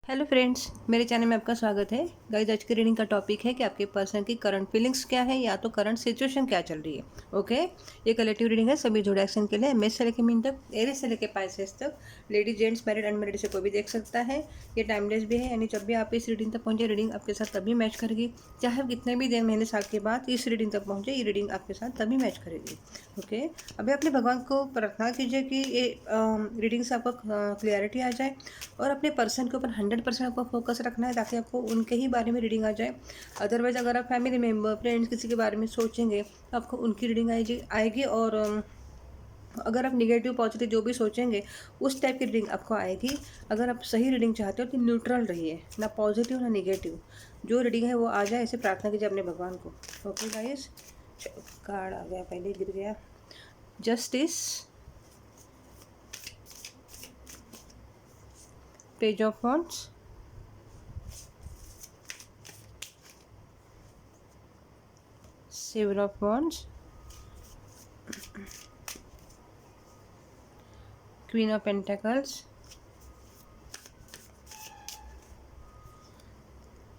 Hello friends, मेरे channel में आपका स्वागत है। गाइस, आज की रीडिंग का टॉपिक है कि आपके पर्सन की करंट फीलिंग्स क्या है या तो करंट सिचुएशन क्या चल रही है। ओके, ये कलेक्टिव रीडिंग है सभी जोड़ी एक्शन के लिए, मेष से लेकर मीन तक, एरीज से लेकर पाइसेस तक, लेडीज जेंट्स मैरिड अनमैरिड से कोई भी देख सकता है। ये टाइमलेस भी है, यानी जब भी आप इस रीडिंग तक पहुंचे रीडिंग आपके साथ तभी मैच करेगी। चाहे आप कितने भी देर महीने साल के बाद इस रीडिंग तक पहुंचे, ये रीडिंग आपके साथ तभी मैच करेगी। ओके, अभी अपने भगवान को प्रार्थना कीजिए कि ये रीडिंग से आपको क्लियरिटी आ जाए और अपने पर्सन के ऊपर 100% आपको फोकस रखना है ताकि आपको उनके ही बारे में रीडिंग आ जाए। अदरवाइज अगर आप फैमिली मेम्बर फ्रेंड्स किसी के बारे में सोचेंगे तो आपको उनकी रीडिंग आएगी और अगर आप निगेटिव पॉजिटिव जो भी सोचेंगे उस टाइप की रीडिंग आपको आएगी। अगर आप सही रीडिंग चाहते हो तो न्यूट्रल रहिए, ना पॉजिटिव ना निगेटिव, जो रीडिंग है वो आ जाए, ऐसे प्रार्थना कीजिए अपने भगवान को। ओके गाइस, कार्ड आ गया, पहले गिर गया। Justice, page of wands, seven of wands, queen of pentacles,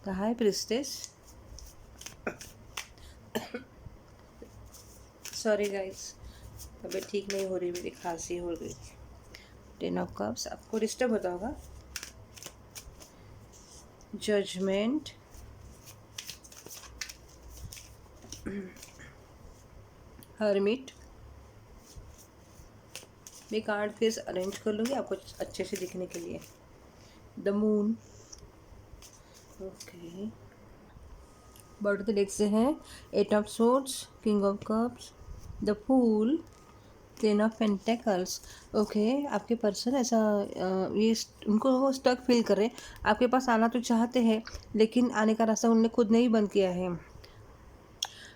the high priestess. Sorry guys, तबीयत ठीक नहीं हो रही, मेरी खांसी हो गई। 10 ऑफ कप्स, आपको डिस्टर्ब होता होगा। Judgement, hermit. मैं कार्ड फिर से अरेंज कर लूँगी आपको अच्छे से दिखने के लिए। The moon. ओके, बॉडी तो देख से हैं। 8 of swords, king of cups, the fool, 10 of pentacles. Okay, आपके पर्सन ऐसा उनको वो स्टक फील कर रहे हैं। आपके पास आना तो चाहते हैं लेकिन आने का रास्ता उन्होंने खुद नहीं बंद किया है।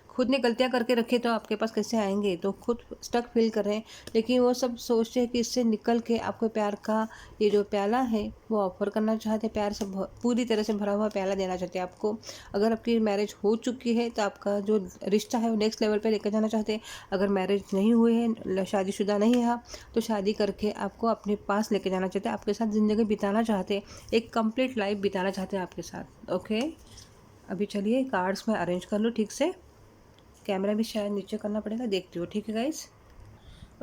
खुद ने गलतियां करके रखी तो आपके पास कैसे आएंगे, तो खुद स्टक फील कर रहे हैं। लेकिन वो सब सोचते हैं कि इससे निकल के आपको प्यार का ये जो प्याला है वो ऑफर करना चाहते हैं। प्यार से पूरी तरह से भरा हुआ प्याला देना चाहते हैं आपको। अगर आपकी मैरिज हो चुकी है तो आपका जो रिश्ता है वो नेक्स्ट लेवल पर लेकर जाना चाहते हैं। अगर मैरिज नहीं हुई है, शादीशुदा नहीं है, तो शादी करके आपको अपने पास लेके जाना चाहते हैं, आपके साथ ज़िंदगी बिताना चाहते हैं, एक कंप्लीट लाइफ बिताना चाहते हैं आपके साथ। ओके, अभी चलिए कार्ड्स में अरेंज कर लो ठीक से। कैमरा भी शायद नीचे करना पड़ेगा, देखती हो। ठीक है गाइस,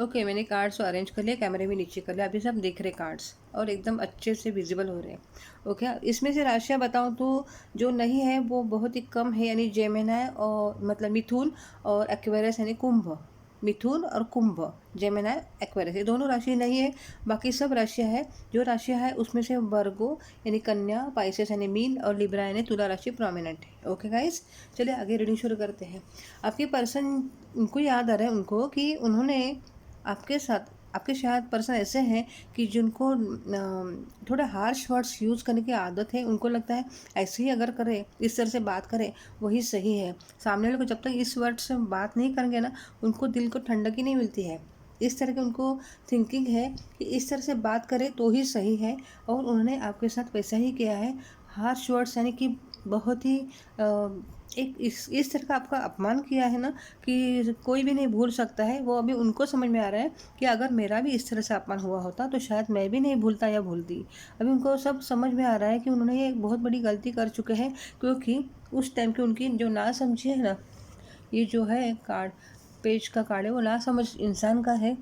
ओके, मैंने कार्ड्स अरेंज कर लिया, कैमरे भी नीचे कर लिया। अभी सब देख रहे कार्ड्स और एकदम अच्छे से विजिबल हो रहे हैं। ओके, इसमें से राशियाँ बताऊं तो जो नहीं है वो बहुत ही कम है, यानी जेमिनी और मतलब मिथुन और एक्वेरियस यानी कुंभ। मिथुन और कुंभ, जेमिनी एक्वेरियस, ये दोनों राशि नहीं है। बाकी सब राशियाँ है। जो राशियाँ है उसमें से वर्गो यानी कन्या, पाइसेस यानी मीन और लिब्रा यानी तुला राशि प्रोमिनेंट है। ओके गाइस, चलिए आगे रीडिंग शुरू करते हैं। आपके पर्सन, उनको याद आ रहा है उनको कि उन्होंने आपके साथ, आपके शायद पर्सन ऐसे हैं कि जिनको थोड़ा हार्श वर्ड्स यूज़ करने की आदत है। उनको लगता है ऐसे ही अगर करे, इस तरह से बात करे वही सही है। सामने वाले को जब तक इस वर्ड से बात नहीं करेंगे ना, उनको दिल को ठंडक ही नहीं मिलती है। इस तरह की उनको थिंकिंग है कि इस तरह से बात करे तो ही सही है, और उन्होंने आपके साथ वैसा ही किया है। हार्श वर्ड्स यानी कि बहुत ही एक इस तरह का आपका अपमान किया है ना कि कोई भी नहीं भूल सकता है। वो अभी उनको समझ में आ रहा है कि अगर मेरा भी इस तरह से अपमान हुआ होता तो शायद मैं भी नहीं भूलता या भूलती। अभी उनको सब समझ में आ रहा है कि उन्होंने ये बहुत बड़ी गलती कर चुके हैं, क्योंकि उस टाइम की उनकी जो ना समझी है ना, ये जो है कार्ड, पेज का कार्ड है, वो ना समझ इंसान का है।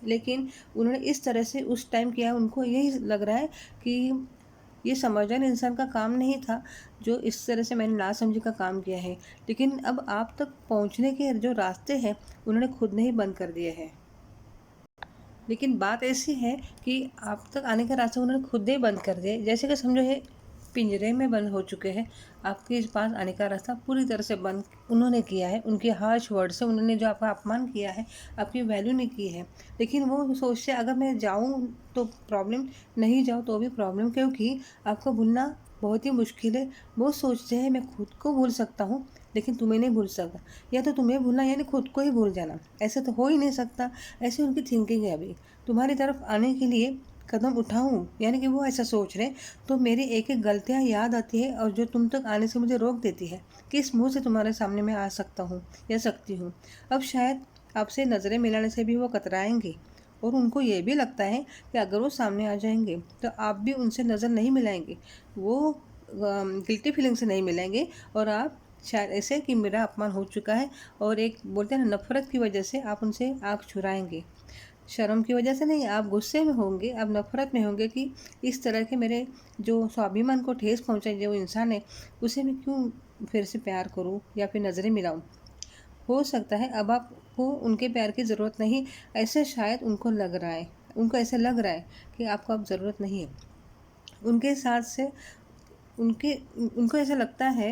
लेकिन उन्होंने इस तरह से उस टाइम किया, उनको यही लग रहा है कि ये समझदार इंसान का काम नहीं था जो इस तरह से मैंने नासमझी का काम किया है। लेकिन अब आप तक पहुंचने के जो रास्ते हैं उन्होंने खुद ने ही बंद कर दिए हैं। लेकिन बात ऐसी है कि आप तक आने का रास्ता उन्होंने खुद ही बंद कर दिया, जैसे कि समझो ये पिंजरे में बंद हो चुके हैं। आपके इस पास आने का रास्ता पूरी तरह से बंद उन्होंने किया है। उनके हार्श वर्ड से उन्होंने जो आपका अपमान किया है, आपकी वैल्यू नहीं की है। लेकिन वो सोचते अगर मैं जाऊँ तो प्रॉब्लम, नहीं जाऊँ तो भी प्रॉब्लम, क्योंकि आपको भूलना बहुत ही मुश्किल है। वो सोचते हैं मैं खुद को भूल सकता हूँ लेकिन तुम्हें नहीं भूल सकता, या तो तुम्हें भूलना यानी खुद को ही भूल जाना, ऐसे तो हो ही नहीं सकता। ऐसी उनकी थिंकिंग है। अभी तुम्हारी तरफ आने के लिए कदम उठाऊं, यानी कि वो ऐसा सोच रहे तो मेरी एक एक गलतियां याद आती है और जो तुम तक आने से मुझे रोक देती है, किस मुंह से तुम्हारे सामने मैं आ सकता हूँ या सकती हूँ। अब शायद आपसे नज़रें मिलाने से भी वो कतराएंगे और उनको ये भी लगता है कि अगर वो सामने आ जाएंगे तो आप भी उनसे नज़र नहीं मिलाएंगे, वो गिल्टी फीलिंग से नहीं मिलेंगे, और आप शायद ऐसे कि मेरा अपमान हो चुका है, और एक बोलते हैं ना नफरत की वजह से आप उनसे आँख चुराएंगे। शर्म की वजह से नहीं, आप गुस्से में होंगे, आप नफरत में होंगे कि इस तरह के मेरे जो स्वाभिमान को ठेस पहुंचाए जो इंसान है, उसे मैं क्यों फिर से प्यार करूं या फिर नज़रें मिलाऊं। हो सकता है अब आपको उनके प्यार की ज़रूरत नहीं, ऐसे शायद उनको लग रहा है, उनको ऐसे लग रहा है कि आपको अब ज़रूरत नहीं है उनके साथ से। उनके उनको ऐसा लगता है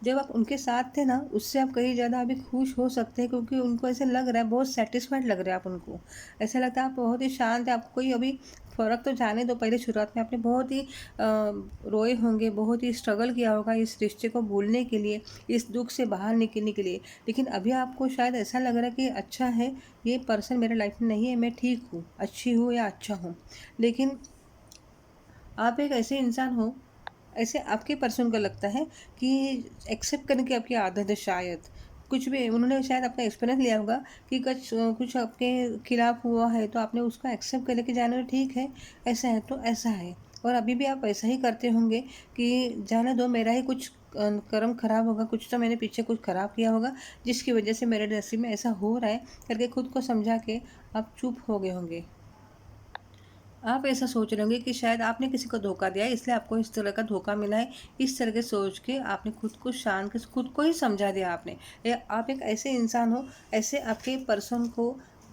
जब आप उनके साथ थे ना, उससे आप कहीं ज़्यादा अभी खुश हो सकते हैं, क्योंकि उनको ऐसे लग रहा है, बहुत सेटिस्फाइड लग रहा है आप उनको। ऐसा लगता है आप बहुत ही शांत है, आपको कोई अभी फ़र्क तो जाने दो, पहले शुरुआत में आपने बहुत ही रोए होंगे, बहुत ही स्ट्रगल किया होगा इस रिश्ते को भूलने के लिए, इस दुख से बाहर निकलने के लिए। लेकिन अभी आपको शायद ऐसा लग रहा है कि अच्छा है, ये पर्सन मेरे लाइफ में नहीं है, मैं ठीक हूँ, अच्छी हूँ या अच्छा हूँ। लेकिन आप एक ऐसे इंसान हो, ऐसे आपके पर्सन को लगता है कि एक्सेप्ट करने की आपकी आदत है शायद। कुछ भी उन्होंने शायद अपना एक्सपीरियंस लिया होगा कि कुछ कुछ आपके खिलाफ हुआ है, तो आपने उसको एक्सेप्ट कर लेके जाने दो, ठीक है, ऐसा है तो ऐसा है। और अभी भी आप ऐसा ही करते होंगे कि जाने दो, मेरा ही कुछ कर्म खराब होगा, कुछ तो मैंने पीछे कुछ खराब किया होगा जिसकी वजह से मेरे नसीब में ऐसा हो रहा है करके खुद को समझा के आप चुप हो गए होंगे। आप ऐसा सोच रहे होंगे कि शायद आपने किसी को धोखा दिया है, इसलिए आपको इस तरह का धोखा मिला है। इस तरह के सोच के आपने खुद को शांत के खुद को ही समझा दिया आपने। या आप एक ऐसे इंसान हो, ऐसे आपके पर्सन को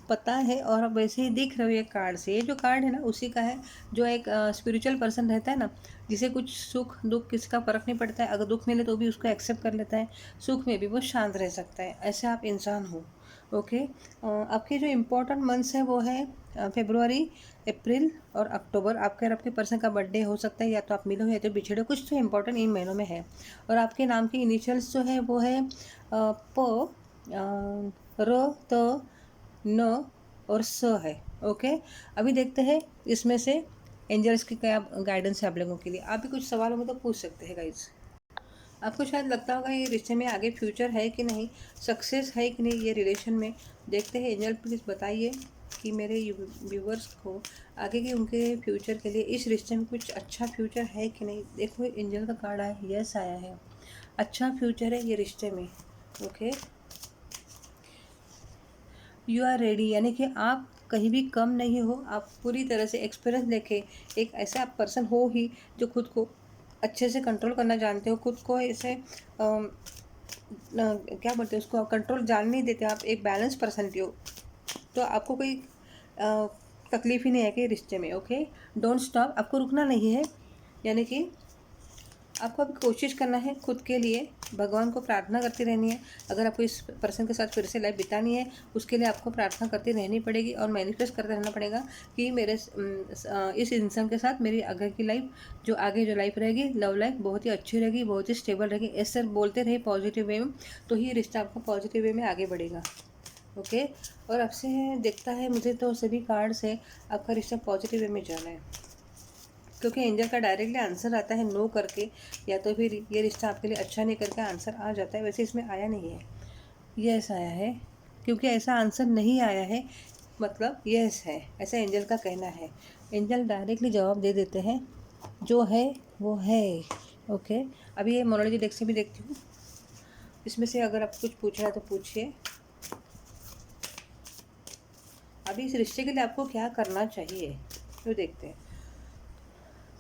पता है, और आप वैसे ही दिख रहे हो ये कार्ड से। ये जो कार्ड है ना उसी का है, जो एक स्पिरिचुअल पर्सन रहता है ना, जिसे कुछ सुख दुख किसी का फ़र्क नहीं पड़ता है, अगर दुख मिले तो भी उसको एक्सेप्ट कर लेता है, सुख में भी वो शांत रह सकता है, ऐसे आप इंसान हो। ओके। आपके जो इम्पोर्टेंट मंथ्स हैं वो है फेब्रुआरी, अप्रैल और अक्टूबर। आपके और आपके पर्सन का बर्थडे हो सकता है, या तो आप मिलो या तो बिछड़े, कुछ तो इम्पोर्टेंट इन महीनों में है। और आपके नाम के इनिशियल्स जो है वो है प, र, त, न और स है। ओके। अभी देखते हैं इसमें से एंजल्स की क्या गाइडेंस है आप लोगों के लिए। आप भी कुछ सवाल होंगे तो पूछ सकते हैं गाइज। आपको शायद लगता होगा ये रिश्ते में आगे फ्यूचर है कि नहीं, सक्सेस है कि नहीं ये रिलेशन में। देखते हैं, एंजल प्लीज़ बताइए कि मेरे व्यूवर्स को आगे के उनके फ्यूचर के लिए इस रिश्ते में कुछ अच्छा फ्यूचर है कि नहीं। देखो एंजल का कार्ड आया, यस आया है, अच्छा फ्यूचर है ये रिश्ते में। ओके, यू आर रेडी, यानी कि आप कहीं भी कम नहीं हो, आप पूरी तरह से एक्सपीरियंस लेके एक ऐसा आप पर्सन हो ही जो खुद को अच्छे से कंट्रोल करना जानते हो, खुद को ऐसे क्या बोलते हैं उसको, कंट्रोल जान नहीं देते, आप एक बैलेंस पर्सनैलिटी हो, तो आपको कोई तकलीफ ही नहीं है कि रिश्ते में। ओके, डोंट स्टॉप, आपको रुकना नहीं है, यानी कि आपको अभी कोशिश करना है खुद के लिए, भगवान को प्रार्थना करती रहनी है। अगर आपको इस पर्सन के साथ फिर से लाइफ बितानी है, उसके लिए आपको प्रार्थना करती रहनी पड़ेगी और मैनिफेस्ट करते रहना पड़ेगा कि मेरे इस इंसान के साथ मेरी आगे की लाइफ, जो आगे जो लाइफ रहेगी, लव लाइफ बहुत ही अच्छी रहेगी, बहुत ही स्टेबल रहेगी। ऐसे बोलते रहे पॉजिटिव वे में, तो ही रिश्ता आपका पॉजिटिव वे में आगे बढ़ेगा। ओके। और आपसे देखता है मुझे तो सभी कार्ड से आपका रिश्ता पॉजिटिव वे में जाना है, क्योंकि एंजल का डायरेक्टली आंसर आता है नो करके, या तो फिर ये रिश्ता आपके लिए अच्छा नहीं करके आंसर आ जाता है। वैसे इसमें आया नहीं है, यस आया है, क्योंकि ऐसा आंसर नहीं आया है मतलब यस है, ऐसा एंजल का कहना है। एंजल डायरेक्टली जवाब दे देते हैं, जो है वो है। ओके। अभी ये मोनोलॉजी डेक से भी देखती हूँ, इसमें से अगर आप कुछ पूछना है तो पूछिए। अभी इस रिश्ते के लिए आपको क्या करना चाहिए तो देखते हैं।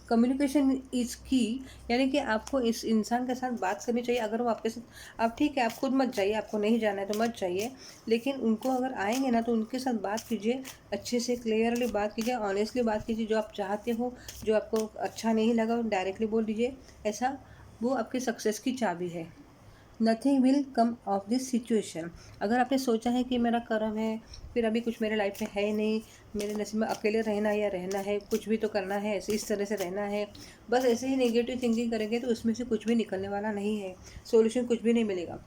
कम्युनिकेशन इज़ की, यानी कि आपको इस इंसान के साथ बात करनी चाहिए। अगर वो आपके साथ, आप ठीक है, आप खुद मत जाइए, आपको नहीं जाना है तो मत जाइए, लेकिन उनको अगर आएंगे ना तो उनके साथ बात कीजिए, अच्छे से क्लियरली बात कीजिए, ऑनेस्टली बात कीजिए। जो आप चाहते हो, जो आपको अच्छा नहीं लगा, डायरेक्टली बोल दीजिए। ऐसा वो आपकी सक्सेस की चाबी है। Nothing will come of this situation. अगर आपने सोचा है कि मेरा कर्म है, फिर अभी कुछ मेरे लाइफ में है ही नहीं, मेरे नसीब में अकेले रहना या रहना है, कुछ भी तो करना है, ऐसे इस तरह से रहना है, बस ऐसे ही नेगेटिव थिंकिंग करेंगे तो उसमें से कुछ भी निकलने वाला नहीं है, सॉल्यूशन कुछ भी नहीं मिलेगा।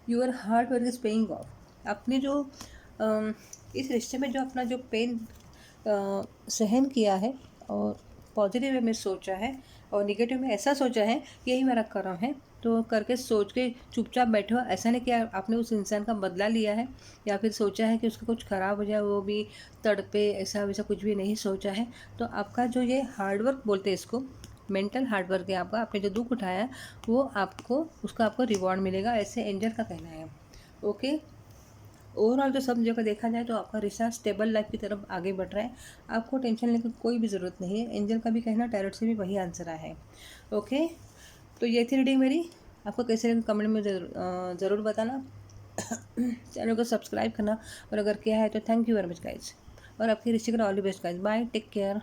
Your hard work is paying off. आपने जो इस रिश्ते में जो अपना जो पेन सहन किया है, और पॉजिटिव वे में सोचा है और निगेटिव में ऐसा सोचा है कि यही मेरा कर्म है, तो करके सोच के चुपचाप बैठो। ऐसा नहीं कि आपने उस इंसान का बदला लिया है या फिर सोचा है कि उसका कुछ ख़राब हो जाए, वो भी तड़पे, ऐसा वैसा कुछ भी नहीं सोचा है। तो आपका जो ये हार्ड वर्क बोलते हैं इसको, मेंटल हार्ड वर्क है आपका, आपने जो दुख उठाया है वो आपको, उसका आपको रिवॉर्ड मिलेगा, ऐसे एंजल का कहना है। ओके, ओवरऑल तो सब जगह देखा जाए तो आपका रिश्ता स्टेबल लाइफ की तरफ आगे बढ़ रहा है। आपको टेंशन लेने की कोई भी ज़रूरत नहीं है। एंजल का भी कहना, टैरोट से भी वही आंसर आया है। ओके, तो ये थी रीडिंग मेरी। आपको कैसे लगी कमेंट में ज़रूर बताना। चैनल को सब्सक्राइब करना, और अगर किया है तो thank you very much guys, और आपके रिश्ते का all the best guys. Bye, take care.